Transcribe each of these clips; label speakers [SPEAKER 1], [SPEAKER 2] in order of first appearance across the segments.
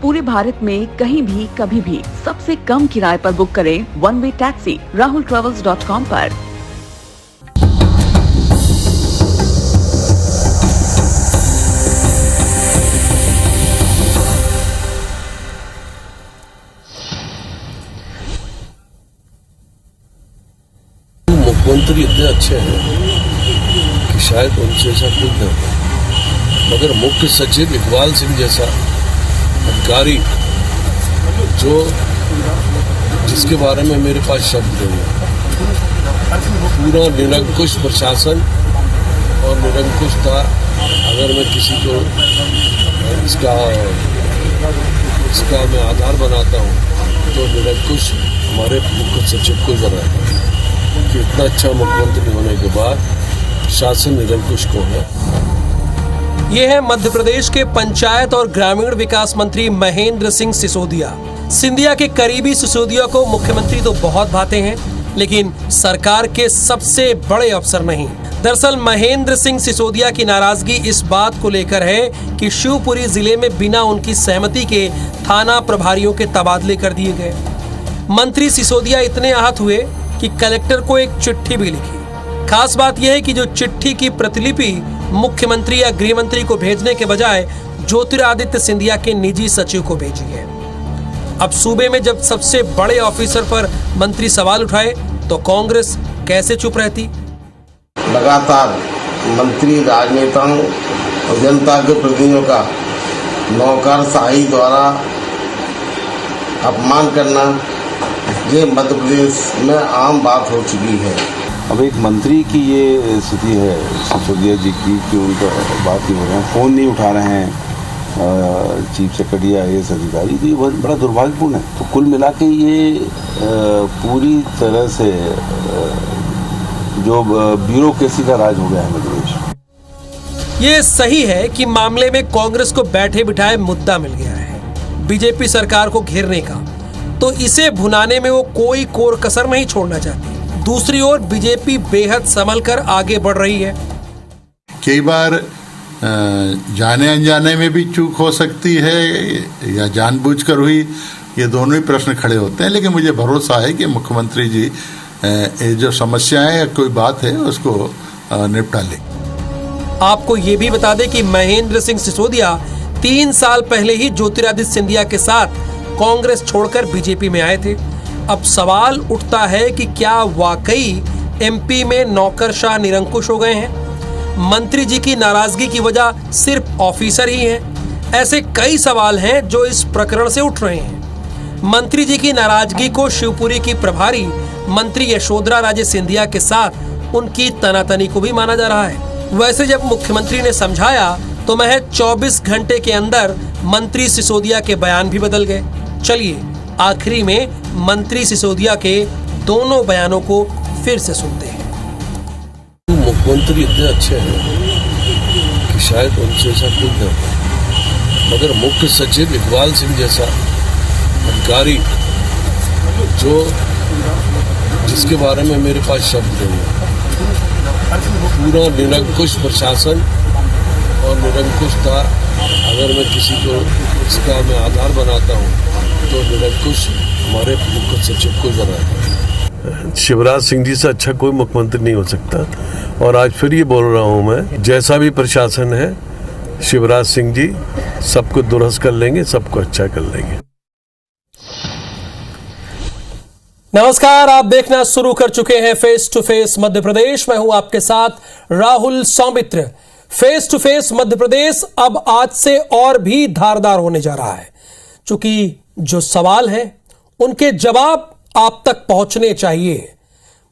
[SPEAKER 1] पूरे भारत में कहीं भी कभी भी सबसे कम किराए पर बुक करें वन वे टैक्सी rahultravels.com पर।
[SPEAKER 2] मुख्यमंत्री इतने अच्छे हैं कि शायद उनसे ऐसा खुद न हो, मगर मुख्य सचिव इकबाल सिंह जैसा अधिकारी जिसके बारे में मेरे पास शब्द नहीं है, पूरा निरंकुश प्रशासन और निरंकुशता, अगर मैं किसी को इसका मैं आधार बनाता हूँ तो निरंकुश हमारे मुख्य सचिव को बनाता हूँ कि इतना अच्छा मुख्यमंत्री होने के बाद शासन निरंकुश को है।
[SPEAKER 3] ये है मध्य प्रदेश के पंचायत और ग्रामीण विकास मंत्री महेंद्र सिंह सिसोदिया। सिंधिया के करीबी सिसोदिया को मुख्यमंत्री तो बहुत भाते हैं, लेकिन सरकार के सबसे बड़े अफसर नहीं। दरअसल महेंद्र सिंह सिसोदिया की नाराजगी इस बात को लेकर है कि शिवपुरी जिले में बिना उनकी सहमति के थाना प्रभारियों के तबादले कर दिए गए। मंत्री सिसोदिया इतने आहत हुए कि कलेक्टर को एक चिट्ठी भी लिखी। खास बात यह है कि जो चिट्ठी की प्रतिलिपि मुख्यमंत्री या गृह मंत्री को भेजने के बजाय ज्योतिरादित्य सिंधिया के निजी सचिव को भेजी है। अब सूबे में जब सबसे बड़े ऑफिसर पर मंत्री सवाल उठाए तो कांग्रेस कैसे चुप रहती।
[SPEAKER 4] लगातार मंत्री राजनेताओं और जनता के प्रतिनिधियों का नौकरशाही द्वारा अपमान करना ये मध्य प्रदेश में आम बात हो चुकी है।
[SPEAKER 5] अब एक मंत्री की ये स्थिति है सिसोदिया जी की कि उनका बात नहीं हो रहा है, फ़ोन नहीं उठा रहे हैं चीफ सेक्रेटरी या IAS अधिकारी, तो ये बहुत बड़ा दुर्भाग्यपूर्ण है। तो कुल मिला के ये पूरी तरह से जो ब्यूरोक्रेसी का राज हो गया है मध्य प्रदेश।
[SPEAKER 3] ये सही है कि मामले में कांग्रेस को बैठे बिठाए मुद्दा मिल गया है बीजेपी सरकार को घेरने का, तो इसे भुनाने में वो कोई कोर कसर नहीं छोड़ना चाहती। दूसरी ओर बीजेपी बेहद संभल कर आगे बढ़ रही है।
[SPEAKER 6] कई बार जाने अनजाने में भी चूक हो सकती है या जानबूझकर हुई, ये दोनों ही प्रश्न खड़े होते हैं, लेकिन मुझे भरोसा है कि मुख्यमंत्री जी ये जो समस्याएं या कोई बात है उसको निपटा लें।
[SPEAKER 3] आपको ये भी बता दें कि महेंद्र सिंह सिसोदिया 3 साल पहले ही ज्योतिरादित्य सिंधिया के साथ कांग्रेस छोड़कर बीजेपी में आए थे। अब सवाल उठता है कि क्या वाकई MP में नौकरशाह निरंकुश हो गए हैं? मंत्री जी की नाराजगी की वजह सिर्फ ऑफिसर ही हैं? ऐसे कई सवाल हैं जो इस प्रकरण से उठ रहे हैं। मंत्री जी की नाराजगी को शिवपुरी की प्रभारी मंत्री यशोधरा राजे सिंधिया के साथ उनकी तनातनी को भी माना जा रहा है। वैसे जब मुख्यमंत्री ने समझाया तो महज 24 घंटे के अंदर मंत्री सिसोदिया के बयान भी बदल गए। चलिए आखिरी में मंत्री सिसोदिया के दोनों बयानों को फिर से सुनते हैं।
[SPEAKER 2] मुख्यमंत्री इतने अच्छे हैं कि शायद उनसे ऐसा खुद न हो, मगर मुख्य सचिव इकबाल सिंह जैसा अधिकारी जिसके बारे में मेरे पास शब्द नहीं है, पूरा निरंकुश प्रशासन और निरंकुशता, अगर मैं किसी को इसका मैं आधार बनाता हूँ तो निरंकुश हमारे मुख्य सचिव को बनाता है। शिवराज सिंह जी से अच्छा कोई मुख्यमंत्री नहीं हो सकता। और आज फिर ये बोल रहा हूँ मैं, जैसा भी प्रशासन है शिवराज सिंह जी सबको दुरुस्त कर लेंगे, सबको अच्छा कर लेंगे।
[SPEAKER 3] नमस्कार, आप देखना शुरू कर चुके हैं face to face Madhya Pradesh. मैं हूं आपके साथ Rahul Saumitra. Face to face Madhya Pradesh अब आज से और भी धारदार होने जा रहा है, क्योंकि जो सवाल हैं उनके जवाब आप तक पहुंचने चाहिए।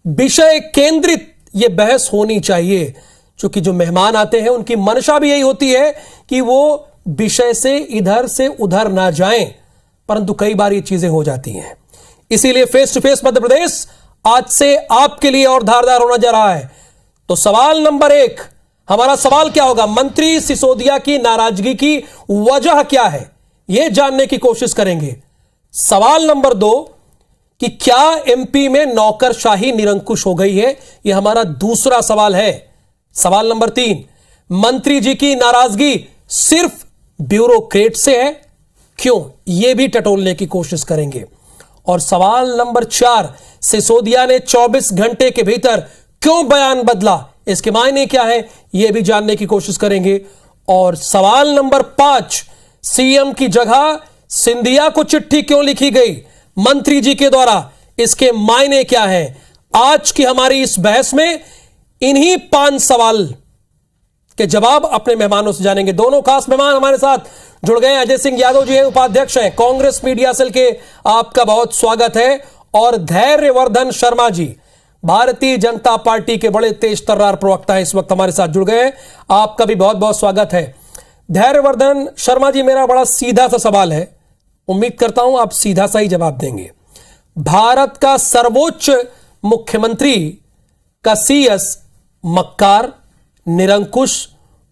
[SPEAKER 3] विषय केंद्रित ये बहस होनी चाहिए, क्योंकि जो मेहमान आते हैं उनकी मंशा भी यही होती है कि वो विषय से इधर से उधर ना जाएं, परंतु कई बार ये चीजें हो जाती हैं। इसीलिए फेस टू फेस मध्य प्रदेश आज से आपके लिए और धारदार होना जा रहा है। तो सवाल नंबर 1, हमारा सवाल क्या होगा? मंत्री सिसोदिया की नाराजगी की वजह क्या है, यह जानने की कोशिश करेंगे। सवाल नंबर 2 कि क्या MP में नौकरशाही निरंकुश हो गई है, यह हमारा दूसरा सवाल है। सवाल नंबर 3, मंत्री जी की नाराजगी सिर्फ ब्यूरोक्रेट से है, क्यों, ये भी टटोलने की कोशिश करेंगे। और सवाल नंबर 4, सिसोदिया ने 24 घंटे के भीतर क्यों बयान बदला, इसके मायने क्या है, यह भी जानने की कोशिश करेंगे। और सवाल नंबर 5, सीएम की जगह सिंधिया को चिट्ठी क्यों लिखी गई मंत्री जी के द्वारा, इसके मायने क्या है। आज की हमारी इस बहस में इन्हीं 5 सवाल के जवाब अपने मेहमानों से जानेंगे। दोनों खास मेहमान हमारे साथ जुड़ गए हैं। अजय सिंह यादव जी हैं, उपाध्यक्ष हैं कांग्रेस मीडिया सेल के, आपका बहुत स्वागत है। और धैर्यवर्धन शर्मा जी, भारतीय जनता पार्टी के बड़े तेज तर्रार प्रवक्ता हैं, इस वक्त हमारे साथ जुड़ गए हैं, आपका भी बहुत बहुत स्वागत है। धैर्यवर्धन शर्मा जी, मेरा बड़ा सीधा सा सवाल है, उम्मीद करता हूं आप सीधा सा ही जवाब देंगे। भारत का सर्वोच्च मुख्यमंत्री का सीएस मक्कार, निरंकुश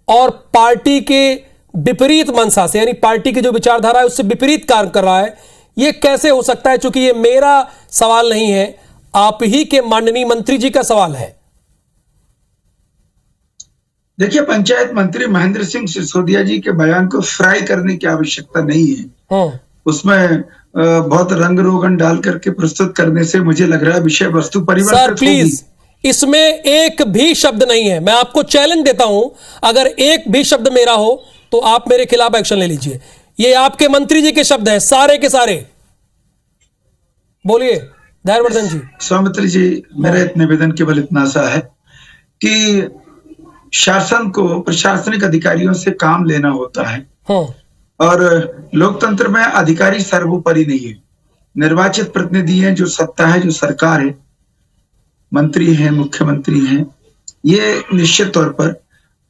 [SPEAKER 3] और पार्टी के विपरीत मंशा से, यानी पार्टी की जो विचारधारा है उससे विपरीत कार्य कर रहा है, यह कैसे हो सकता है? चूंकि यह मेरा सवाल नहीं है, आप ही के माननीय मंत्री जी का सवाल है।
[SPEAKER 7] देखिए, पंचायत मंत्री महेंद्र सिंह सिसोदिया जी के बयान को फ्राई करने की आवश्यकता नहीं है। उसमें बहुत रंग रोगन डाल करके प्रस्तुत करने से मुझे लग रहा है विषय वस्तु परिवर्तित होगी।
[SPEAKER 3] सर प्लीज, इसमें एक भी शब्द नहीं है, मैं आपको चैलेंज देता हूं, अगर एक भी शब्द मेरा हो तो आप मेरे खिलाफ एक्शन ले लीजिए। ये आपके मंत्री जी के शब्द हैं, सारे के सारे। बोलिए धैर्यवर्धन जी।
[SPEAKER 7] स्वामित्री जी, मेरा निवेदन केवल इतना सा है कि शासन को प्रशासनिक अधिकारियों से काम लेना होता है और लोकतंत्र में अधिकारी सर्वोपरि नहीं है। निर्वाचित प्रतिनिधि हैं, जो सत्ता है, जो सरकार है, मंत्री हैं, मुख्यमंत्री हैं, ये निश्चित तौर पर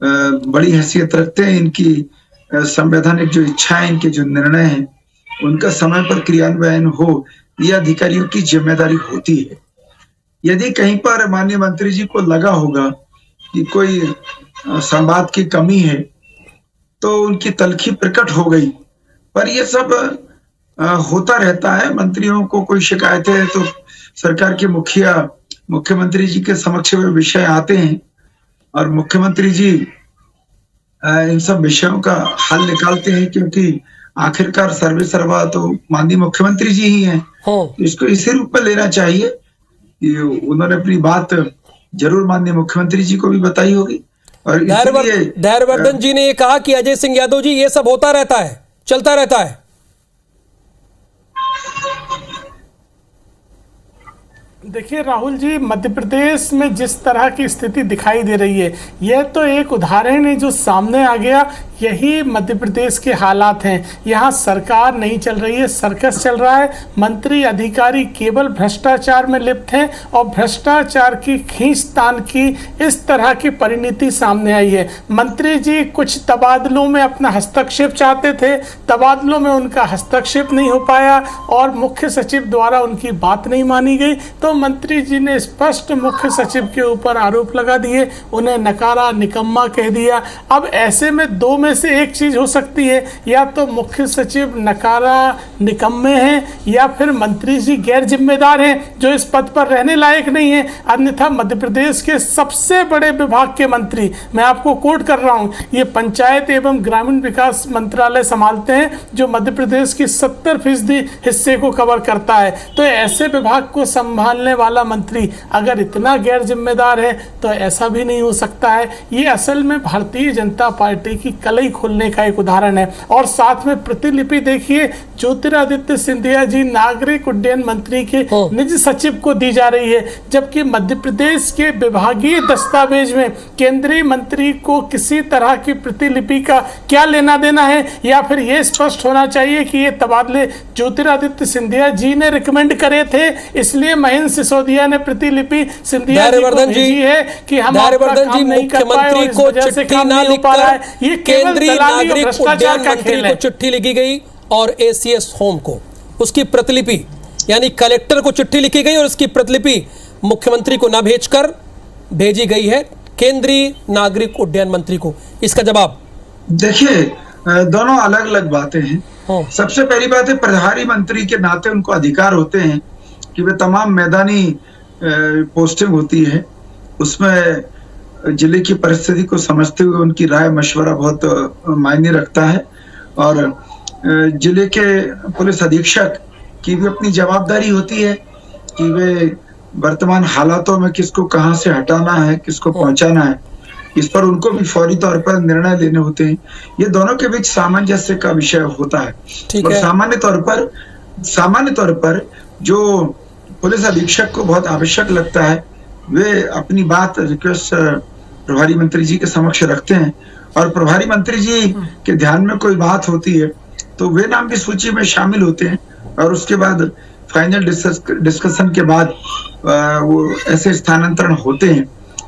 [SPEAKER 7] बड़ी हैसियत रखते हैं। इनकी संवैधानिक जो इच्छाएं, इनके जो निर्णय हैं, उनका समय पर क्रियान्वयन हो, यह अधिकारियों की जिम्मेदारी होती है। यदि कहीं पर माननीय मंत्री जी को लगा होगा कि कोई संवाद की कमी है तो उनकी तलखी प्रकट हो गई, पर यह सब होता रहता है। मंत्रियों को कोई शिकायत है तो सरकार के मुखिया, मुख्यमंत्री जी के समक्ष वे विषय आते हैं और मुख्यमंत्री जी इन सब विषयों का हल निकालते हैं, क्योंकि आखिरकार सर्वे सर्वा तो माननीय मुख्यमंत्री जी ही हैं। तो इसको इसी रूप में लेना चाहिए कि उन्होंने अपनी बात जरूर माननीय मुख्यमंत्री जी को भी बताई होगी। और
[SPEAKER 3] धैर्यवर्धन जी ने ये कहा कि अजय सिंह यादव जी, ये सब होता रहता है, चलता रहता है।
[SPEAKER 8] देखिए राहुल जी, मध्य प्रदेश में जिस तरह की स्थिति दिखाई दे रही है, यह तो एक उदाहरण है जो सामने आ गया। यही मध्य प्रदेश के हालात हैं। यहाँ सरकार नहीं चल रही है, सर्कस चल रहा है। मंत्री अधिकारी केवल भ्रष्टाचार में लिप्त हैं और भ्रष्टाचार की खींचतान की इस तरह की परिणति सामने आई है। मंत्री जी कुछ तबादलों में अपना हस्तक्षेप चाहते थे, तबादलों में उनका हस्तक्षेप नहीं हो पाया और मुख्य सचिव द्वारा उनकी बात नहीं मानी गई, तो मंत्री जी ने स्पष्ट मुख्य सचिव के ऊपर आरोप लगा दिए, उन्हें नकारा, निकम्मा कह दिया। अब ऐसे में दो में से एक चीज हो सकती है, या तो मुख्य सचिव नकारा, निकम्मे हैं, या फिर मंत्री जी गैर जिम्मेदार हैं जो इस पद पर रहने लायक नहीं है। अन्यथा मध्य प्रदेश के सबसे बड़े विभाग के मंत्री, मैं आपको कोट कर रहा हूं, ये पंचायत एवं ग्रामीण विकास मंत्रालय संभालते हैं जो मध्य प्रदेश की 70% हिस्से को कवर करता है। तो ऐसे विभाग को संभालने वाला मंत्री अगर इतना गैर जिम्मेदार है तो ऐसा भी नहीं हो सकता है। ये असल में भारतीय जनता पार्टी की कलई खोलने का एक उदाहरण है। और साथ में प्रतिलिपि देखिए, ज्योतिरादित्य सिंधिया जी नागरिक उड्डयन मंत्री के निज सचिव को दी जा रही है, जबकि मध्य प्रदेश के विभागीय दस्तावेज में केंद्रीय मंत्री को किसी तरह की प्रतिलिपि का क्या लेना देना है, या फिर यह स्पष्ट होना चाहिए कि ये तबादले ज्योतिरादित्य सिंधिया जी ने रिकमेंड करे थे, इसलिए महेंद्र सिसोदिया ने प्रतिलिपि सिंधिया जी को भेजी है कि हम आपका काम नहीं कर पाए और इस वजह से काम नहीं हो पा रहा है। ये केंद्रीय नागरिक उड्डयन मंत्री को
[SPEAKER 3] चिट्ठी लिखी गई और एसीएस होम को उसकी प्रतिलिपि, यानी कलेक्टर को चिट्ठी लिखी गई और उसकी प्रतिलिपि मुख्यमंत्री को न भेजकर भेजी गई है केंद्रीय नागरिक उड्डयन मंत्री को। इसका जवाब
[SPEAKER 7] देखिए, दोनों अलग अलग बातें हैं। सबसे पहली बात है, प्रभारी मंत्री के नाते उनको अधिकार होते हैं कि वे तमाम मैदानी पोस्टिंग होती है, उसमें जिले की परिस्थिति को समझते हुए उनकी राय मशवरा बहुत मायने रखता है। और जिले के पुलिस अधीक्षक की भी अपनी जवाबदारी होती है कि वे वर्तमान हालातों में किसको कहां से हटाना है, किसको पहुंचाना है, इस पर उनको भी फौरी तौर पर निर्णय लेने होते हैं। ये दोनों के बीच सामंजस्य का विषय होता है। और सामान्य तौर पर जो पुलिस अधीक्षक को बहुत आवश्यक लगता है, वे अपनी बात रिक्वेस्ट प्रभारी मंत्री जी के समक्ष रखते हैं, और प्रभारी मंत्री जी के ध्यान में कोई बात होती है तो वे नाम भी सूची में शामिल होते हैं, और उसके बाद फाइनल डिस्कशन के बाद वो ऐसे स्थानांतरण होते हैं।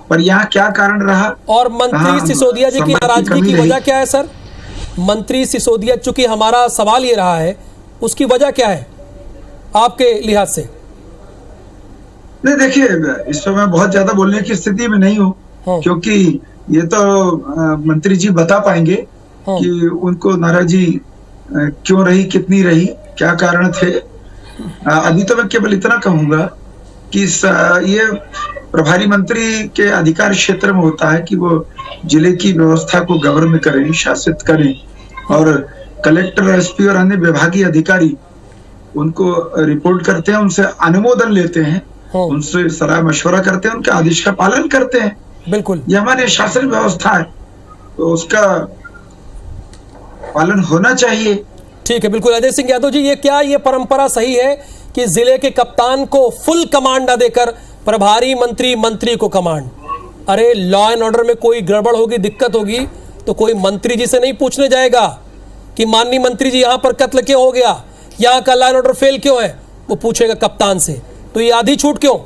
[SPEAKER 7] पर यहाँ क्या कारण रहा?
[SPEAKER 3] और मंत्री सिसोदिया जी की नाराजगी की वजह क्या है सर? मंत्री सिसोदिया, चूंकि हमारा सवाल ये रहा है, उसकी वजह क्या है आपके लिहाज से?
[SPEAKER 7] नहीं, देखिए, इस पर मैं बहुत ज्यादा बोलने की स्थिति में नहीं हूँ, क्योंकि ये तो मंत्री जी बता पाएंगे कि उनको नाराजगी क्यों रही, कितनी रही, क्या कारण थे। अभी तो मैं केवल इतना कहूंगा कि ये प्रभारी मंत्री के अधिकार क्षेत्र में होता है कि वो जिले की व्यवस्था को गवर्न करें, शासित करें, और कलेक्टर, एसपी और अन्य विभागीय अधिकारी उनको रिपोर्ट करते हैं, उनसे अनुमोदन लेते हैं, उनसे सलाह मशवरा करते हैं, उनके आदेश का पालन करते हैं।
[SPEAKER 3] बिल्कुल,
[SPEAKER 7] ये हमारी शासन व्यवस्था है, तो उसका पालन होना चाहिए।
[SPEAKER 3] ठीक है, बिल्कुल। अजय सिंह यादव जी, ये परंपरा सही है कि जिले के कप्तान को फुल कमांड न देकर प्रभारी मंत्री को कमांड? अरे, लॉ एंड ऑर्डर में कोई गड़बड़ होगी, दिक्कत होगी, तो कोई मंत्री जी से नहीं पूछने जाएगा कि माननीय मंत्री जी यहाँ पर कत्ल क्यों हो गया, यहाँ का लॉ एंड ऑर्डर फेल क्यों है। वो पूछेगा कप्तान से। तो ये आधी छूट क्यों?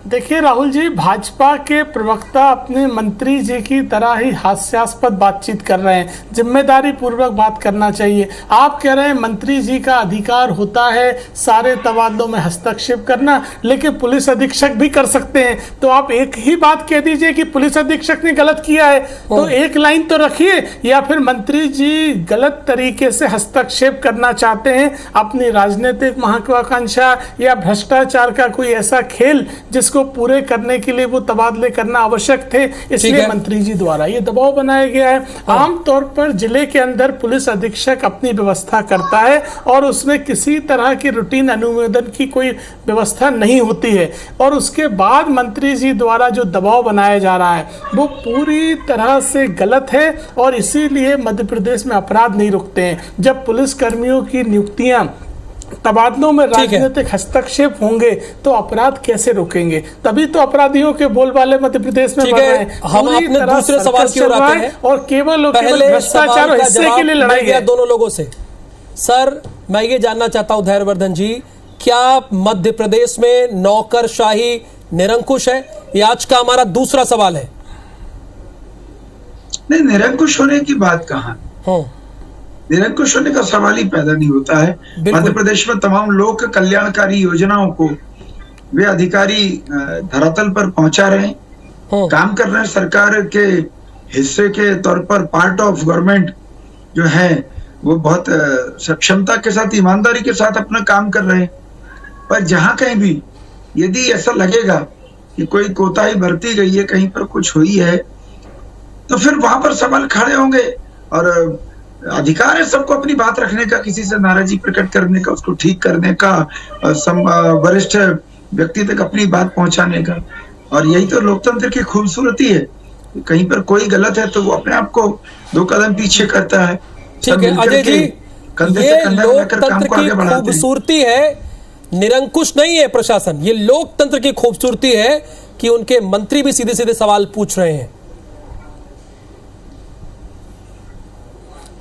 [SPEAKER 8] देखिए राहुल जी, भाजपा के प्रवक्ता अपने मंत्री जी की तरह ही हास्यास्पद बातचीत कर रहे हैं। जिम्मेदारी पूर्वक बात करना चाहिए। आप कह रहे हैं मंत्री जी का अधिकार होता है सारे तबादलों में हस्तक्षेप करना, लेकिन पुलिस अधीक्षक भी कर सकते हैं। तो आप एक ही बात कह दीजिए कि पुलिस अधीक्षक ने गलत किया है, तो एक लाइन तो रखिए। या फिर मंत्री जी गलत तरीके से हस्तक्षेप करना चाहते हैं, अपनी राजनीतिक महत्वाकांक्षा या भ्रष्टाचार का कोई ऐसा खेल जिसको पूरे करने के लिए वो तबादले करना आवश्यक थे, इसलिए मंत्री जी द्वारा ये दबाव बनाया गया है। आमतौर पर जिले के अंदर पुलिस अधीक्षक अपनी व्यवस्था करता है और उसमें किसी तरह की रूटीन अनुमोदन की कोई व्यवस्था नहीं होती है, और उसके बाद मंत्री जी द्वारा जो दबाव बनाया जा रहा है वो पूरी तरह से गलत है, और इसीलिए मध्य प्रदेश में अपराध नहीं रुकते हैं। जब पुलिस कर्मियों की नियुक्तियां तबादलों में राजनीतिक हस्तक्षेप होंगे तो अपराध कैसे रोकेंगे? तभी तो अपराधियों के बोलबाले मध्य प्रदेश में बढ़ रहे हैं।
[SPEAKER 3] हम अपने दूसरे सवाल की ओर आते हैं
[SPEAKER 8] और केवल भ्रष्टाचार और हिस्से के लिए लड़ाई है
[SPEAKER 3] दोनों लोगों से। सर, मैं ये जानना चाहता हूं धैर्यवर्धन जी, क्या मध्य प्रदेश में नौकरशाही निरंकुश है? ये आज का हमारा दूसरा सवाल है।
[SPEAKER 7] नहीं, निरंकुश होने की बात कहाँ? निरंकुश होने का सवाल ही पैदा नहीं होता है। मध्य प्रदेश में तमाम लोक कल्याणकारी योजनाओं को वे अधिकारी धरातल पर पहुंचा रहे हैं, काम कर रहे हैं। सरकार के हिस्से के तौर पर पार्ट ऑफ गवर्नमेंट जो है वो बहुत सक्षमता के साथ, ईमानदारी के साथ अपना काम कर रहे हैं। पर जहां कहीं भी यदि ऐसा लगेगा कि कोई कोताही बरती गई है, कहीं पर कुछ हुई है, तो फिर वहां पर सवाल खड़े होंगे। और अधिकार है सबको अपनी बात रखने का, किसी से नाराजगी प्रकट करने का, उसको ठीक करने का, वरिष्ठ व्यक्ति तक अपनी बात पहुंचाने का। और यही तो लोकतंत्र की खूबसूरती है। कहीं पर कोई गलत है तो वो अपने आप को 2 कदम पीछे करता है।
[SPEAKER 3] ठीक है अजय जी, ये लोकतंत्र की खूबसूरती है, निरंकुश नहीं है प्रशासन। ये लोकतंत्र की खूबसूरती है कि उनके मंत्री भी सीधे सीधे सवाल पूछ रहे हैं।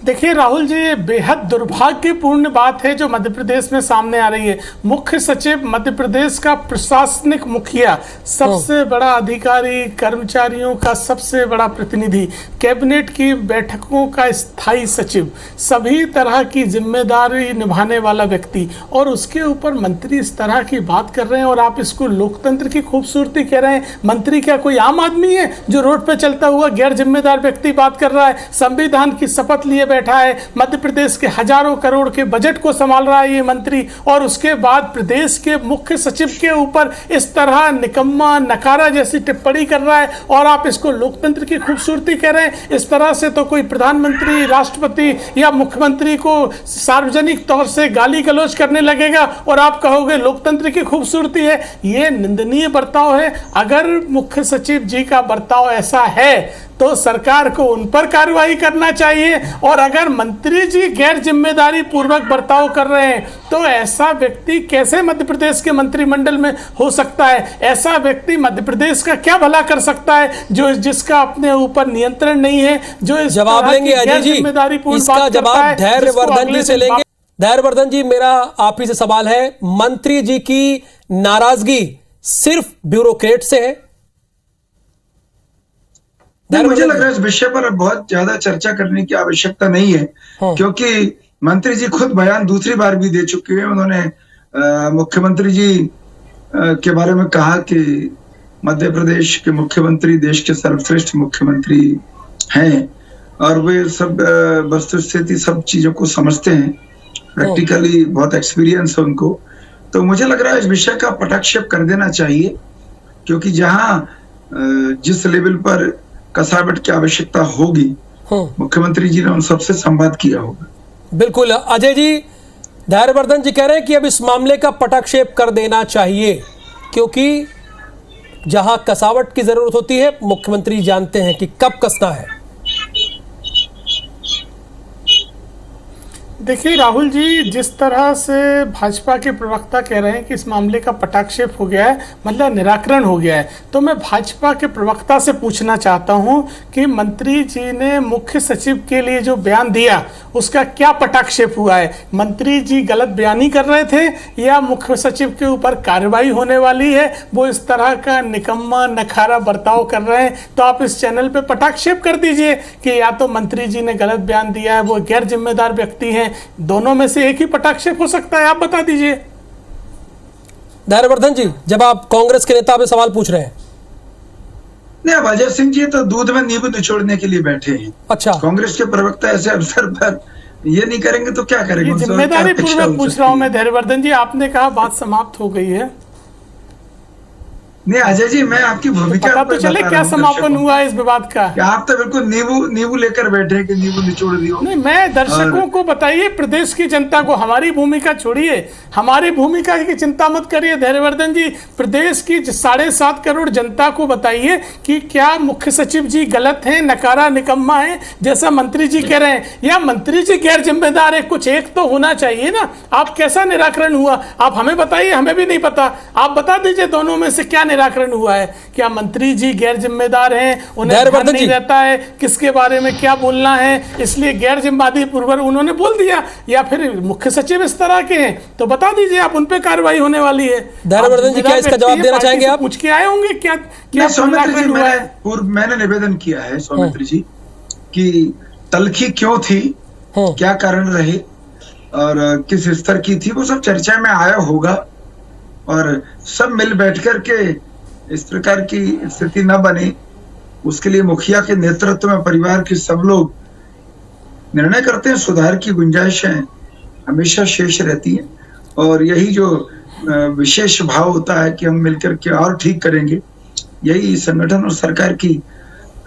[SPEAKER 8] देखिए राहुल जी, ये बेहद दुर्भाग्यपूर्ण बात है जो मध्य प्रदेश में सामने आ रही है। मुख्य सचिव, मध्य प्रदेश का प्रशासनिक मुखिया, सबसे बड़ा अधिकारी, कर्मचारियों का सबसे बड़ा प्रतिनिधि, कैबिनेट की बैठकों का स्थायी सचिव, सभी तरह की जिम्मेदारी निभाने वाला व्यक्ति, और उसके ऊपर मंत्री इस तरह की बात कर रहे हैं और आप इसको लोकतंत्र की खूबसूरती कह रहे हैं। मंत्री क्या कोई आम आदमी है जो रोड पे चलता हुआ गैर जिम्मेदार व्यक्ति बात कर रहा है? संविधान की शपथ लिए बैठा है, मध्य प्रदेश के हजारों करोड़ के बजट को संभाल रहा है ये मंत्री, और उसके बाद प्रदेश के मुख्य सचिव के ऊपर इस तरह निकम्मा नकारा जैसी टिप्पणी कर रहा है, और आप इसको लोकतंत्र की खूबसूरती कह रहे हैं। इस तरह से तो कोई प्रधानमंत्री, राष्ट्रपति या मुख्यमंत्री को सार्वजनिक तौर से गाली गलौज करने लगेगा और आप कहोगे लोकतंत्र की खूबसूरती है। ये निंदनीय बर्ताव है। अगर मुख्य सचिव जी का बर्ताव ऐसा है तो सरकार को उन पर कार्रवाई करना चाहिए, और अगर मंत्री जी गैर जिम्मेदारी पूर्वक बर्ताव कर रहे हैं तो ऐसा व्यक्ति कैसे मध्य प्रदेश के मंत्रिमंडल में हो सकता है? ऐसा व्यक्ति मध्य प्रदेश का क्या भला कर सकता है जो जिसका अपने ऊपर नियंत्रण नहीं है, जो इस
[SPEAKER 3] जवाब लेंगे अजय जी, इसका जवाब धैर्यवर्धन जी से लेंगे। धैर्यवर्धन जी, मेरा आप ही से सवाल है, मंत्री जी की नाराजगी सिर्फ ब्यूरोक्रेट से है?
[SPEAKER 7] मुझे लग रहा है इस विषय पर बहुत ज्यादा चर्चा करने की आवश्यकता नहीं है, क्योंकि मंत्री जी खुद बयान दूसरी बार भी दे चुके हैं। उन्होंने मुख्यमंत्री जी के बारे में कहा कि मध्य प्रदेश के मुख्यमंत्री देश के सर्वश्रेष्ठ मुख्यमंत्री हैं और वे सब वस्तुस्थिति सब चीजों को समझते हैं, प्रैक्टिकली बहुत एक्सपीरियंस है उनको। तो मुझे लग रहा है इस विषय का पटाक्षेप कर देना चाहिए, क्योंकि जहां जिस लेवल पर कसावट की आवश्यकता होगी मुख्यमंत्री जी ने उन सबसे संवाद किया होगा।
[SPEAKER 3] बिल्कुल अजय जी, धैर्यवर्धन जी कह रहे हैं कि अब इस मामले का पटाक्षेप कर देना चाहिए, क्योंकि जहां कसावट की जरूरत होती है मुख्यमंत्री जानते हैं कि कब कसना है।
[SPEAKER 8] देखिए राहुल जी, जिस तरह से भाजपा के प्रवक्ता कह रहे हैं कि इस मामले का पटाक्षेप हो गया है, मतलब निराकरण हो गया है, तो मैं भाजपा के प्रवक्ता से पूछना चाहता हूं कि मंत्री जी ने मुख्य सचिव के लिए जो बयान दिया उसका क्या पटाक्षेप हुआ है? मंत्री जी गलत बयानी कर रहे थे या मुख्य सचिव के ऊपर कार्रवाई होने वाली है, वो इस तरह का निकम्मा नखारा बर्ताव कर रहे हैं? तो आप इस चैनल पे पटाक्षेप कर दीजिए कि या तो मंत्री जी ने गलत बयान दिया है, वो गैर जिम्मेदार व्यक्ति हैं, दोनों में से एक ही पटाक्षेप हो सकता है, आप बता दीजिए।
[SPEAKER 3] धैर्यवर्धन जी, जब आप कांग्रेस के नेता पे सवाल पूछ रहे हैं।
[SPEAKER 7] नहीं, अजय सिंह जी तो दूध में नींबू निचोड़ने के लिए बैठे हैं।
[SPEAKER 3] अच्छा,
[SPEAKER 7] कांग्रेस के प्रवक्ता ऐसे अवसर पर ये नहीं करेंगे तो क्या करेंगे?
[SPEAKER 8] जिम्मेदारी पूर्वक पूछ रहा हूं मैं धैर्यवर्धन जी, आपने कहा बात समाप्त हो गई है।
[SPEAKER 7] नहीं अजय जी, मैं आपकी भूमिका
[SPEAKER 8] पता तो चले क्या समापन हुआ इस विवाद का।
[SPEAKER 7] आप तो बिल्कुल नींबू लेकर बैठे हैं कि नींबू निचोड़ दियो।
[SPEAKER 8] नहीं, मैं दर्शकों को बताइए, प्रदेश की जनता को, हमारी भूमिका छोड़िए, हमारी भूमिका की चिंता मत करिए धैर्यवर्धन जी, प्रदेश की 7.5 करोड़ जनता को बताइए कि क्या मुख्य सचिव जी गलत हैं, नकारा निकम्मा है जैसा मंत्री जी कह रहे हैं, या मंत्री जी गैर जिम्मेदार है? कुछ एक तो होना चाहिए ना। आप कैसा निराकरण हुआ आप हमें बताइए, हमें भी नहीं पता, आप बता दीजिए दोनों में से क्या निराकरण हुआ है? क्या मंत्री जी गैर जिम्मेदार हैं, उन्हें ध्यान नहीं रहता है किसके बारे में क्या बोलना है, इसलिए गैर जिम्मेदारी पूर्वक उन्होंने बोल दिया, या फिर मुख्य सचिव इस तरह के हैं? तो बता दीजिए, आप उन पे कार्रवाई होने वाली है।
[SPEAKER 3] धैर्यवर्धन जी, क्या इसका जवाब देना चाहेंगे आप?
[SPEAKER 8] पूछ के आए होंगे क्या
[SPEAKER 7] सौमित्र जी, मैंने निवेदन किया है सौमित्र जी कि तलखी क्यों थी, क्या कारण रहे और किस स्तर की थी, वो सब चर्चा में आया होगा, और सब मिल बैठ कर के इस प्रकार की स्थिति न बने उसके लिए मुखिया के नेतृत्व में परिवार के सब लोग निर्णय करते हैं। सुधार की गुंजाइशें हमेशा शेष रहती हैं, और यही जो विशेष भाव होता है कि हम मिलकर के और ठीक करेंगे, यही संगठन और सरकार की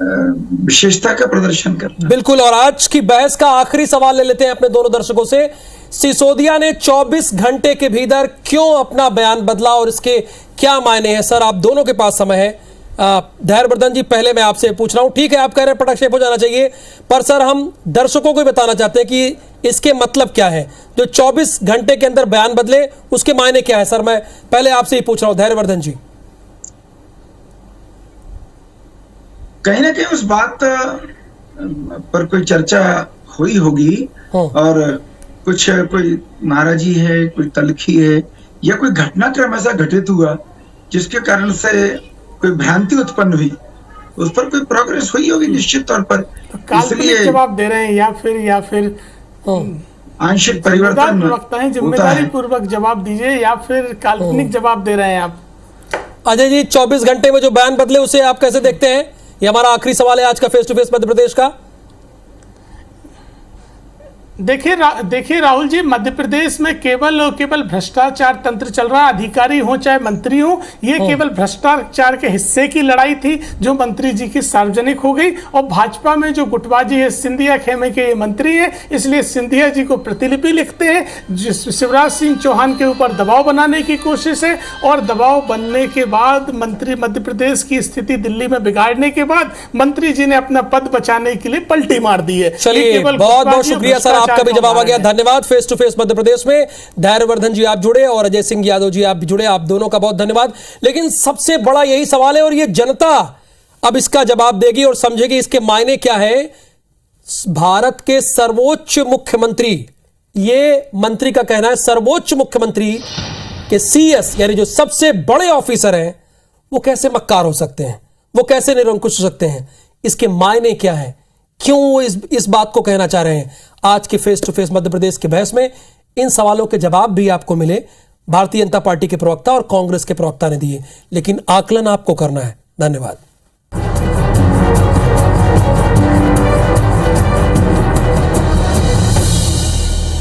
[SPEAKER 7] विशेषता का प्रदर्शन करता है।
[SPEAKER 3] बिल्कुल, और आज की बहस का आखिरी सवाल ले लेते हैं अपने दोनों दर्शकों से। सिसोदिया ने 24 घंटे के भीतर क्यों अपना बयान बदला और इसके क्या मायने हैं? सर, आप दोनों के पास समय है। धैर्यवर्धन जी, पहले मैं आपसे पूछ रहा हूं, ठीक है आप कह रहे हैं पटाक्षेप हो जाना चाहिए, पर सर हम दर्शकों को बताना चाहते हैं कि इसके मतलब क्या है? जो 24 घंटे के अंदर बयान बदले उसके मायने क्या है? सर, मैं पहले आपसे ही पूछ रहा हूं, धैर्यवर्धन जी।
[SPEAKER 7] कहीं ना कहीं उस बात पर कोई चर्चा हुई होगी, और कुछ कोई नाराजगी है, कोई तलखी है, या कोई घटनाक्रम ऐसा घटित हुआ जिसके कारण से कोई भ्रांति उत्पन्न हुई, उस पर कोई प्रोग्रेस हुई होगी निश्चित तौर पर।
[SPEAKER 8] तो इसलिए जवाब दे रहे हैं या फिर
[SPEAKER 7] आंशिक परिवर्तन
[SPEAKER 8] होता है। जिम्मेदारी पूर्वक जवाब दीजिए, या फिर काल्पनिक जवाब दे रहे हैं आप?
[SPEAKER 3] अजय जी, 24 घंटे में जो बयान बदले उसे आप कैसे देखते हैं? ये हमारा आखिरी सवाल है आज का फेस टू फेस मध्य प्रदेश का।
[SPEAKER 8] देखिए राहुल जी, मध्य प्रदेश में केवल और केवल भ्रष्टाचार तंत्र चल रहा है। अधिकारी हो चाहे मंत्री हो, ये केवल भ्रष्टाचार के हिस्से की लड़ाई थी जो मंत्री जी की सार्वजनिक हो गई। और भाजपा में जो गुटबाजी है, सिंधिया खेमे के ये मंत्री है, इसलिए सिंधिया जी को प्रतिलिपि लिखते हैं। शिवराज सिंह चौहान के ऊपर दबाव बनाने की कोशिश है, और दबाव बनने के बाद मंत्री मध्य प्रदेश की स्थिति दिल्ली में बिगाड़ने के बाद मंत्री जी ने अपना पद बचाने के लिए पलटी मार दी है।
[SPEAKER 3] चलिए, बहुत बहुत शुक्रिया सर, आपका भी जवाब आ गया, धन्यवाद। फेस टू फेस मध्य प्रदेश में धैर्यवर्धन जी आप जुड़े और अजय सिंह यादव जी आप भी जुड़े, आप दोनों का बहुत धन्यवाद। लेकिन सबसे बड़ा यही सवाल है और ये जनता अब इसका जवाब देगी और समझेगी इसके मायने क्या है। भारत के सर्वोच्च मुख्यमंत्री, ये मंत्री का कहना है, सर्वोच्च मुख्यमंत्री के सीएस यानी जो सबसे बड़े ऑफिसर हैं वो कैसे मक्कार हो सकते हैं, वो कैसे निरंकुश हो सकते हैं, इसके मायने क्या है, क्यों वो इस बात को कहना चाह रहे हैं। आज के फेस टू फेस मध्य प्रदेश के बहस में इन सवालों के जवाब भी आपको मिले, भारतीय जनता पार्टी के प्रवक्ता और कांग्रेस के प्रवक्ता ने दिए, लेकिन आकलन आपको करना है। धन्यवाद।